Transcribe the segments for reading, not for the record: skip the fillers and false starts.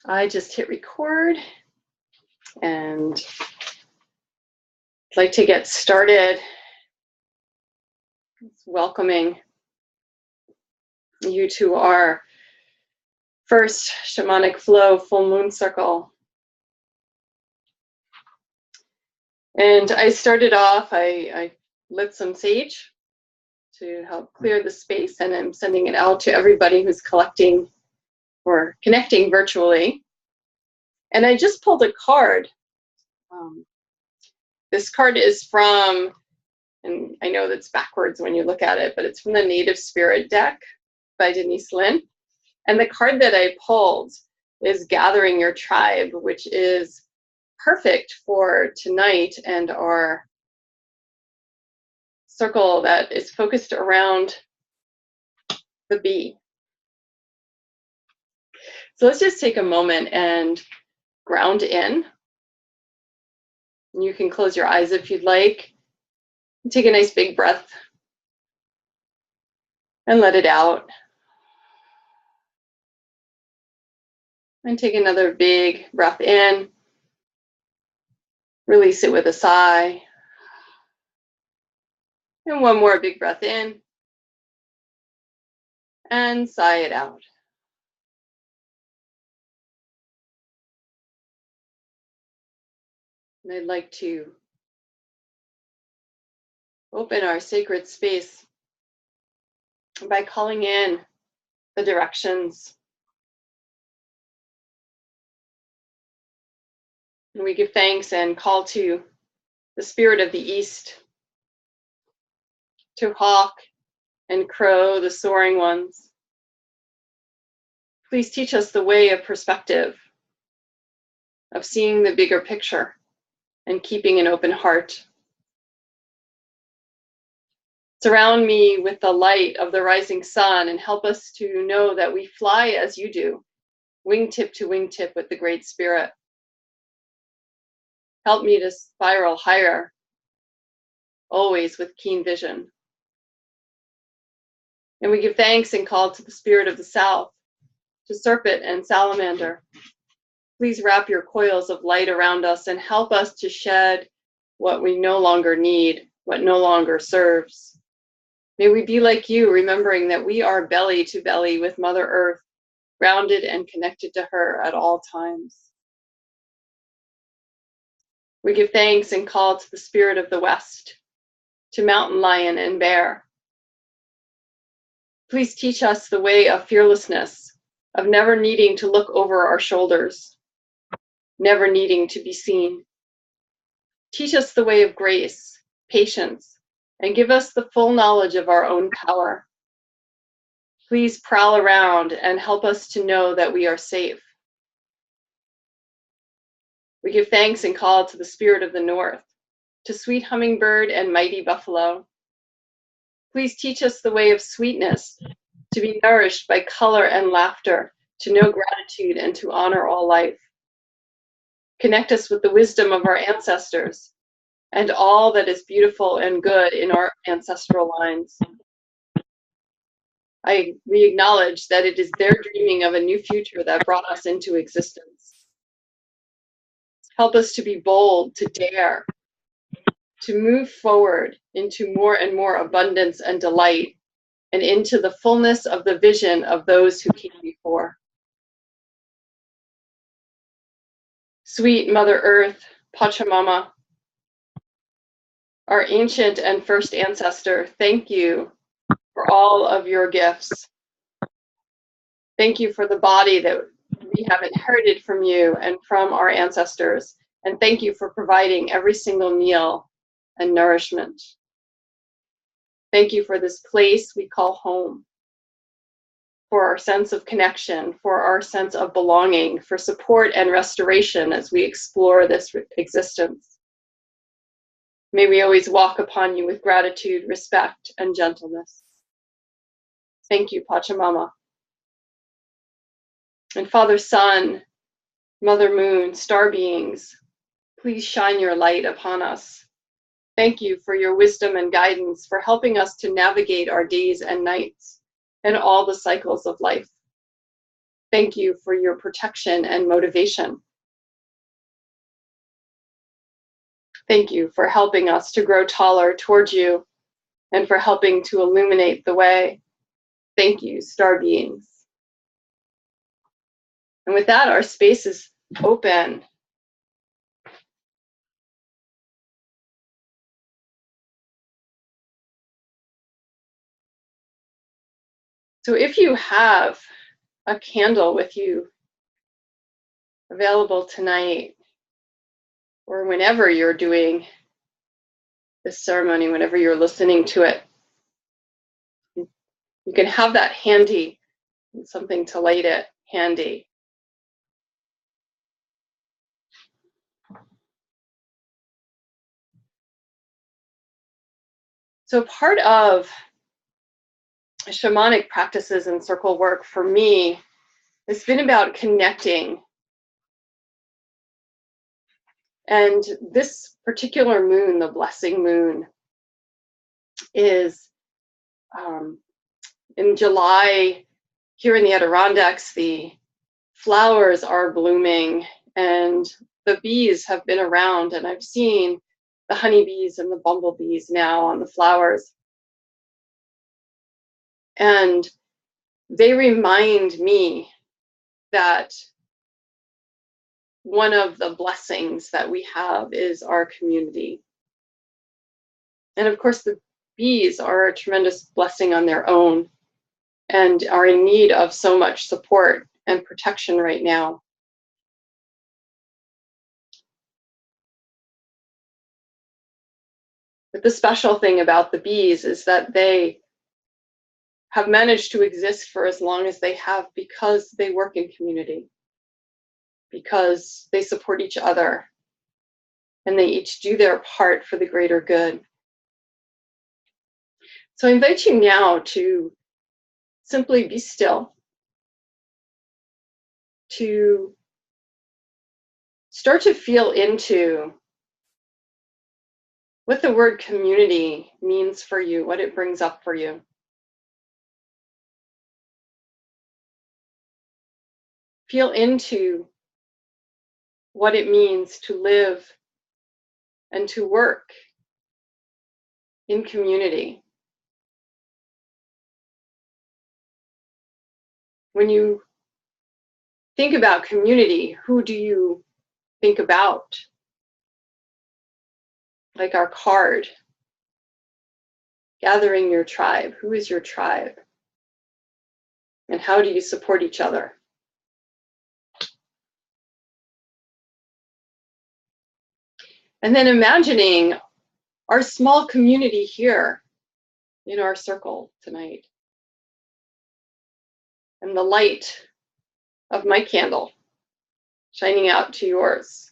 I just hit record and I'd like to get started welcoming you to our first Shamanic Flow full moon circle. And I started off, I lit some sage to help clear the space, and I'm sending it out to everybody who's collecting or connecting virtually. And I just pulled a card. This card is from, and I know that's backwards when you look at it, but it's from the Native Spirit deck by Denise Lynn. And the card that I pulled is Gathering Your Tribe, which is perfect for tonight and our circle that is focused around the bee. So let's just take a moment and ground in. You can close your eyes if you'd like. Take a nice big breath and let it out. And take another big breath in. Release it with a sigh. And one more big breath in. And sigh it out. And I'd like to open our sacred space by calling in the directions. And we give thanks and call to the spirit of the East, to Hawk and Crow, the soaring ones. Please teach us the way of perspective, of seeing the bigger picture and keeping an open heart. Surround me with the light of the rising sun and help us to know that we fly as you do, wingtip to wingtip with the Great Spirit. Help me to spiral higher, always with keen vision. And we give thanks and call to the spirit of the South, to serpent and salamander. Please wrap your coils of light around us and help us to shed what we no longer need, what no longer serves. May we be like you, remembering that we are belly to belly with Mother Earth, grounded and connected to her at all times. We give thanks and call to the spirit of the West, to mountain lion and bear. Please teach us the way of fearlessness, of never needing to look over our shoulders, never needing to be seen. Teach us the way of grace, patience, and give us the full knowledge of our own power. Please prowl around and help us to know that we are safe. We give thanks and call to the spirit of the North, to sweet hummingbird and mighty buffalo. Please teach us the way of sweetness, to be nourished by color and laughter, to know gratitude and to honor all life. Connect us with the wisdom of our ancestors and all that is beautiful and good in our ancestral lines. We acknowledge that it is their dreaming of a new future that brought us into existence. Help us to be bold, to dare, to move forward into more and more abundance and delight, and into the fullness of the vision of those who came before. Sweet Mother Earth, Pachamama, our ancient and first ancestor, thank you for all of your gifts. Thank you for the body that we have inherited from you and from our ancestors. And thank you for providing every single meal and nourishment. Thank you for this place we call home, for our sense of connection, for our sense of belonging, for support and restoration as we explore this existence. May we always walk upon you with gratitude, respect, and gentleness. Thank you, Pachamama. And Father Sun, Mother Moon, star beings, please shine your light upon us. Thank you for your wisdom and guidance, for helping us to navigate our days and nights and all the cycles of life. Thank you for your protection and motivation. Thank you for helping us to grow taller towards you and for helping to illuminate the way. Thank you, star beings. And with that, our space is open. So if you have a candle with you available tonight, or whenever you're doing this ceremony, whenever you're listening to it, you can have that handy, something to light it handy. So part of shamanic practices and circle work for me has been about connecting. And this particular moon, the blessing moon, is in July here in the Adirondacks. The flowers are blooming and the bees have been around, and I've seen the honeybees and the bumblebees now on the flowers. And they remind me that one of the blessings that we have is our community. And of course, the bees are a tremendous blessing on their own and are in need of so much support and protection right now. But the special thing about the bees is that they have managed to exist for as long as they have because they work in community, because they support each other, and they each do their part for the greater good. So I invite you now to simply be still, to start to feel into what the word community means for you, what it brings up for you. Feel into what it means to live and to work in community. When you think about community, who do you think about? Like our card, gathering your tribe. Who is your tribe? And how do you support each other? And then imagining our small community here in our circle tonight. And the light of my candle shining out to yours.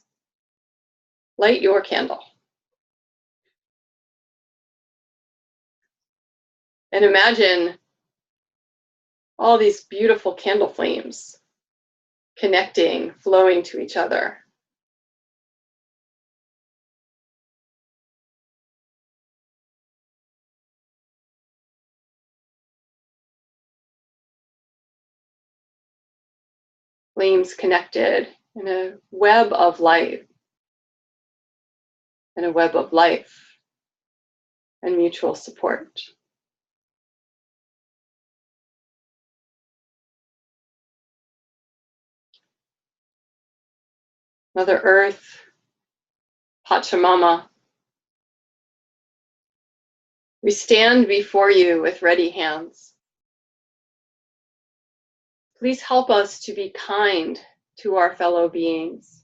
Light your candle. And imagine all these beautiful candle flames connecting, flowing to each other. Flames connected in a web of light, and a web of life and mutual support. Mother Earth, Pachamama, we stand before you with ready hands. Please help us to be kind to our fellow beings.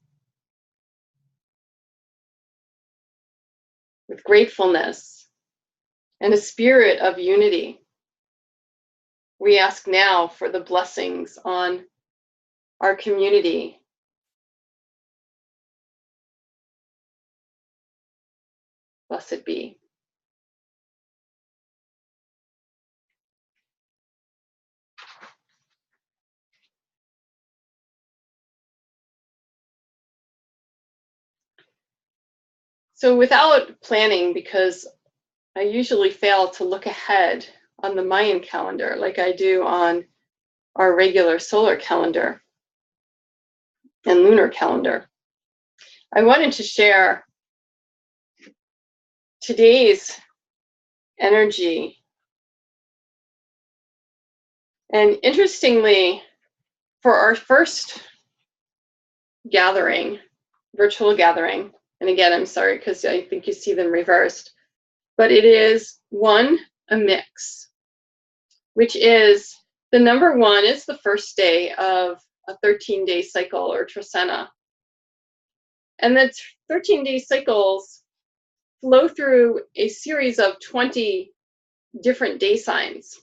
With gratefulness and a spirit of unity, we ask now for the blessings on our community. Blessed be. So without planning, because I usually fail to look ahead on the Mayan calendar like I do on our regular solar calendar and lunar calendar. I wanted to share today's energy. And interestingly, for our first gathering, virtual gathering, and again, I'm sorry because I think you see them reversed, but it is a mix, which is the number 1 is the first day of a 13-day cycle or Trisena. And the 13-day cycles flow through a series of 20 different day signs.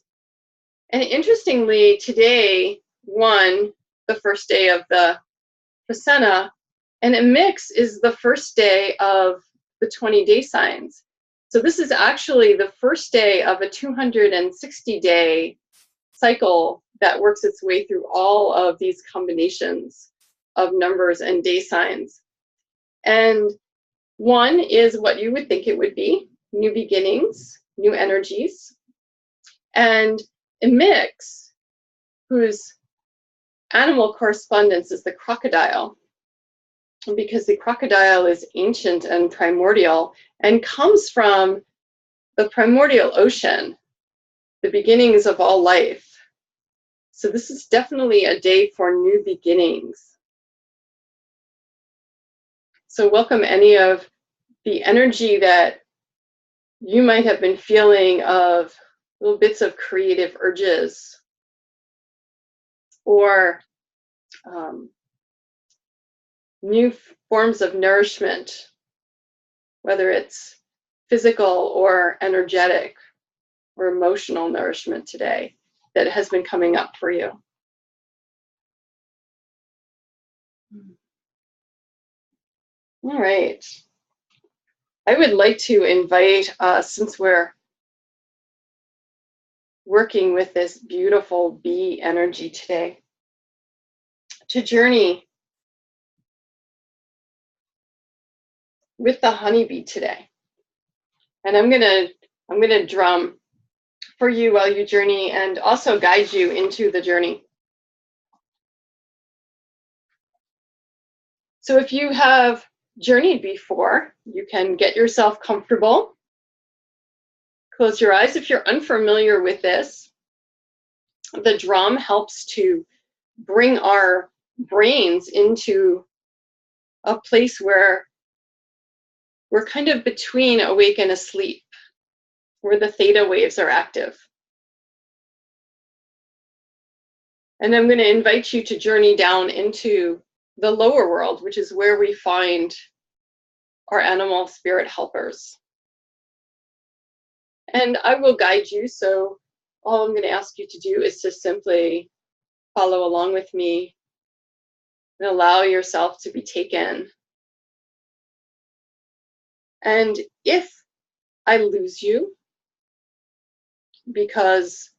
And interestingly, today, the first day of the Trisena, and a mix is the first day of the 20 day signs. So this is actually the first day of a 260-day cycle that works its way through all of these combinations of numbers and day signs. And 1 is what you would think it would be: new beginnings, new energies. And a mix, whose animal correspondence is the crocodile, because the crocodile is ancient and primordial and comes from the primordial ocean, the beginnings of all life. So this is definitely a day for new beginnings. So welcome any of the energy that you might have been feeling of little bits of creative urges, or new forms of nourishment, whether it's physical or energetic or emotional nourishment today that has been coming up for you. All right. I would like to invite, since we're working with this beautiful bee energy today, to journey with the honeybee today. And I'm gonna drum for you while you journey and also guide you into the journey. So if you have journeyed before, you can get yourself comfortable. Close your eyes. If you're unfamiliar with this, the drum helps to bring our brains into a place where we're kind of between awake and asleep, where the theta waves are active. And I'm going to invite you to journey down into the lower world, which is where we find our animal spirit helpers. And I will guide you, so all I'm going to ask you to do is to simply follow along with me and allow yourself to be taken. And if I lose you because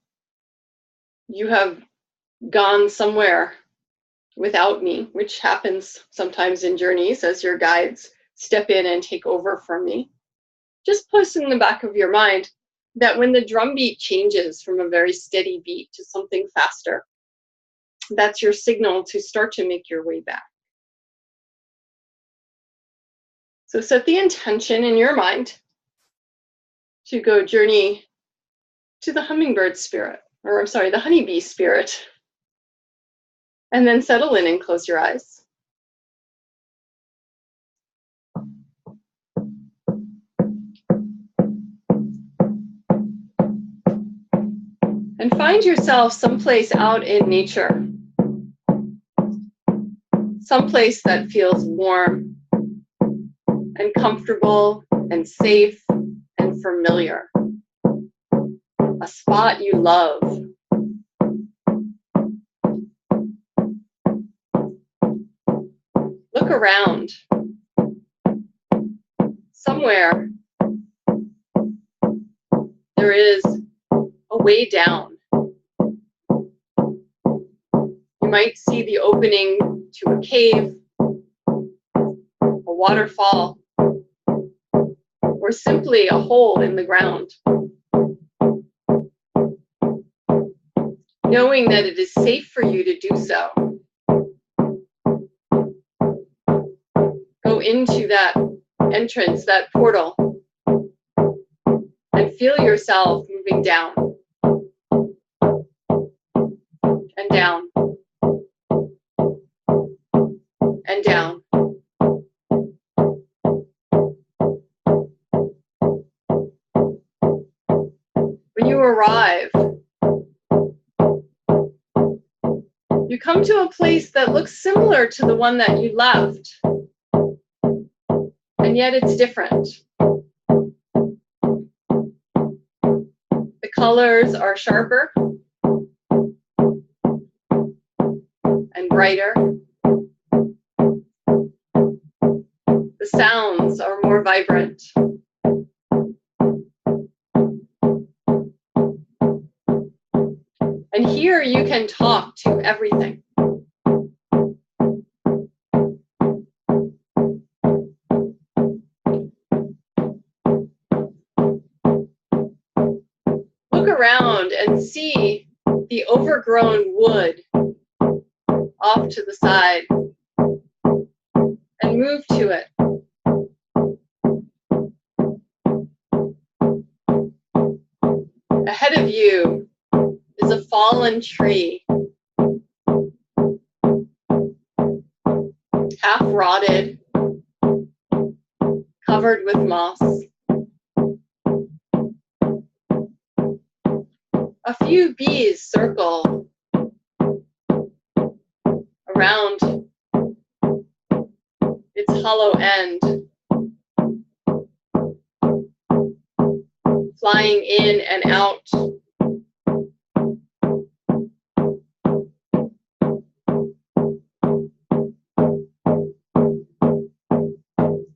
you have gone somewhere without me, which happens sometimes in journeys as your guides step in and take over from me, just place in the back of your mind that when the drum beat changes from a very steady beat to something faster, that's your signal to start to make your way back. So set the intention in your mind to go journey to the hummingbird spirit, or I'm sorry, the honeybee spirit. And then settle in and close your eyes. And find yourself someplace out in nature, someplace that feels warm and comfortable and safe and familiar, a spot you love. Look around. Somewhere there is a way down. You might see the opening to a cave, a waterfall, or simply a hole in the ground. knowing that it is safe for you to do so. Go into that entrance, that portal, and feel yourself moving down and down and down. When you arrive, you come to a place that looks similar to the one that you left, and yet it's different. The colors are sharper and brighter. The sounds are more vibrant. And here you can talk to everything. Look around and see the overgrown wood off to the side and move to it. Ahead of you is a fallen tree, half rotted, covered with moss. A few bees circle around its hollow end, flying in and out.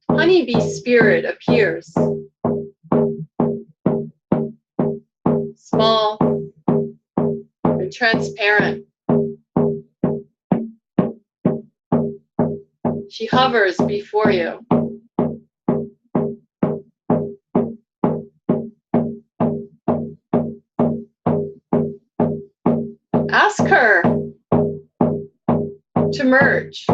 Honeybee spirit appears, small and transparent. She hovers before you. Ask her to merge.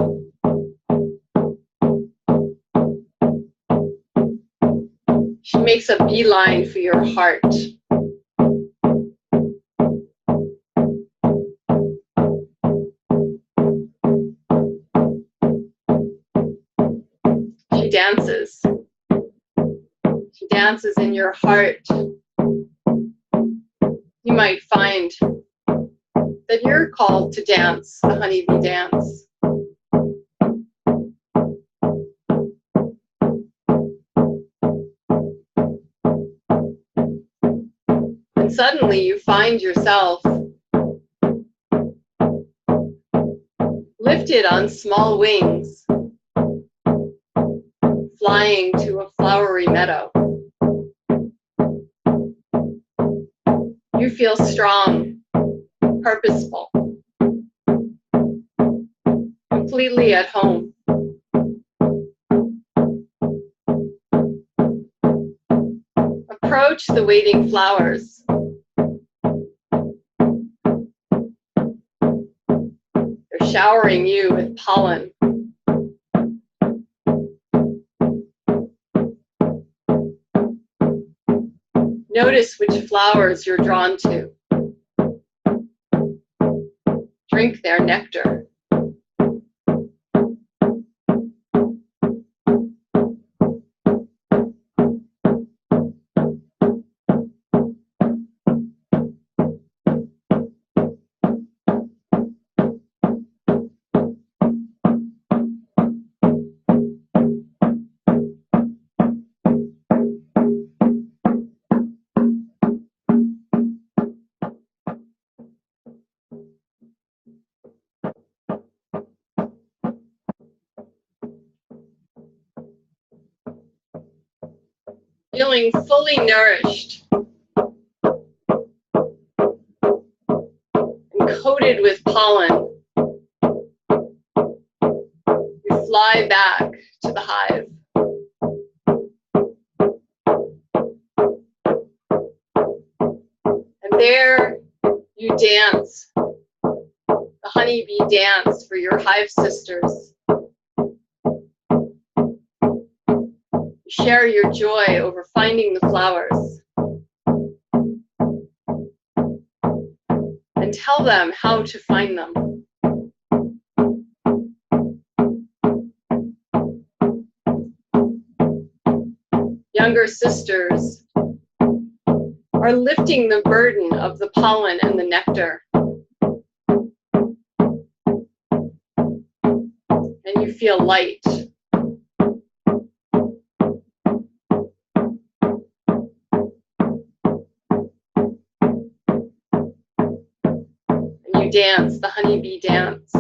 She makes a beeline for your heart. She dances. She dances in your heart. You might find that you're called to dance the honeybee dance. And suddenly you find yourself lifted on small wings, flying to a flowery meadow. You feel strong, purposeful, completely at home. Approach the waiting flowers. They're showering you with pollen. Notice which flowers you're drawn to. Drink their nectar. Feeling fully nourished and coated with pollen, you fly back to the hive. And there you dance honeybee dance for your hive sisters. Share your joy over finding the flowers. And tell them how to find them. Younger sisters are lifting the burden of the pollen and the nectar. And you feel light. And you dance the honeybee dance.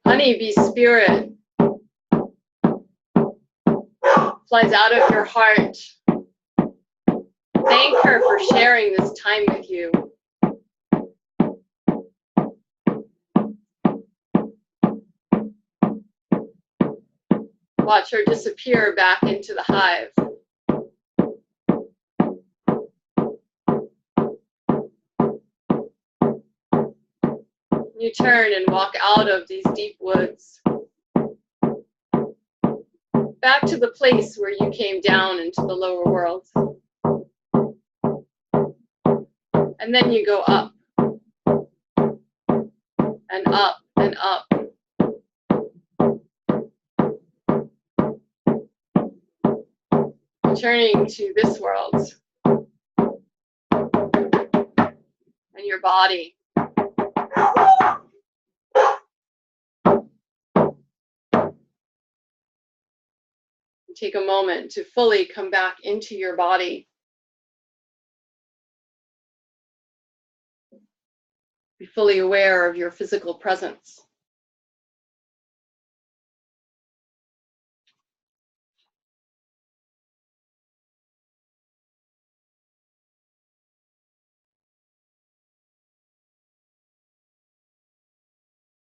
Honeybee spirit flies out of your heart. Thank her for sharing this time with you. Watch her disappear back into the hive. You turn and walk out of these deep woods, back to the place where you came down into the lower world. And then you go up, and up, and up. Returning to this world, and your body. Take a moment to fully come back into your body. Be fully aware of your physical presence.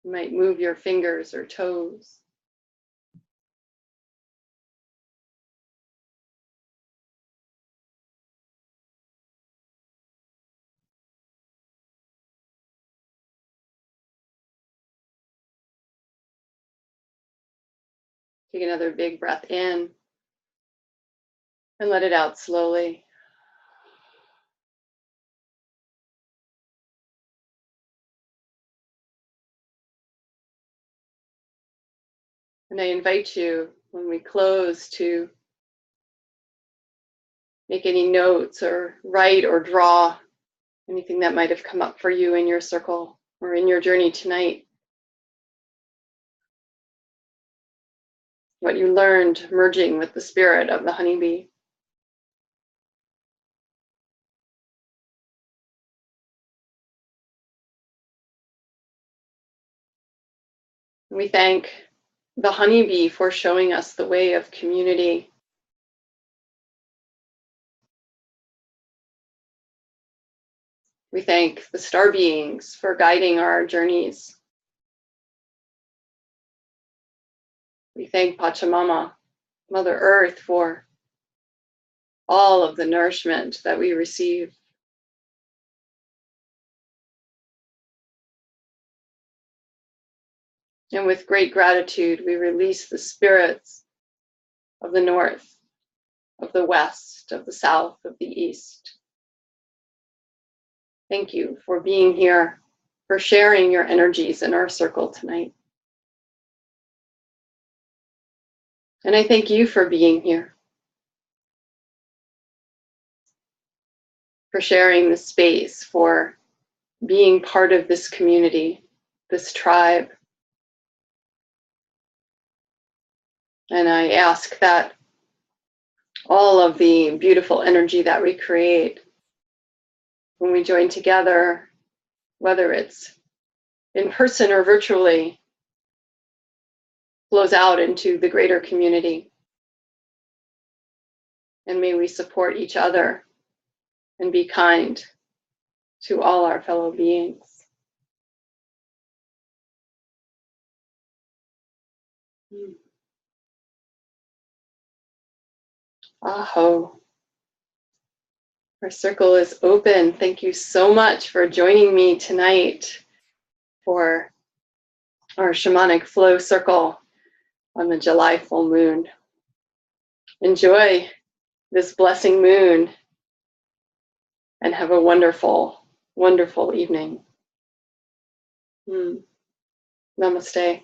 You might move your fingers or toes. Take another big breath in and let it out slowly. And I invite you, when we close, to make any notes or write or draw anything that might have come up for you in your circle or in your journey tonight. What you learned merging with the spirit of the honeybee. We thank the honeybee for showing us the way of community. We thank the star beings for guiding our journeys. We thank Pachamama, Mother Earth, for all of the nourishment that we receive. And with great gratitude, we release the spirits of the north, of the west, of the south, of the east. Thank you for being here, for sharing your energies in our circle tonight. And I thank you for being here, for sharing the space, for being part of this community, this tribe. And I ask that all of the beautiful energy that we create when we join together, whether it's in person or virtually, flows out into the greater community. And may we support each other and be kind to all our fellow beings. Aho. Our circle is open. Thank you so much for joining me tonight for our shamanic flow circle on the July full moon. Enjoy this blessing moon and have a wonderful, wonderful evening. Namaste.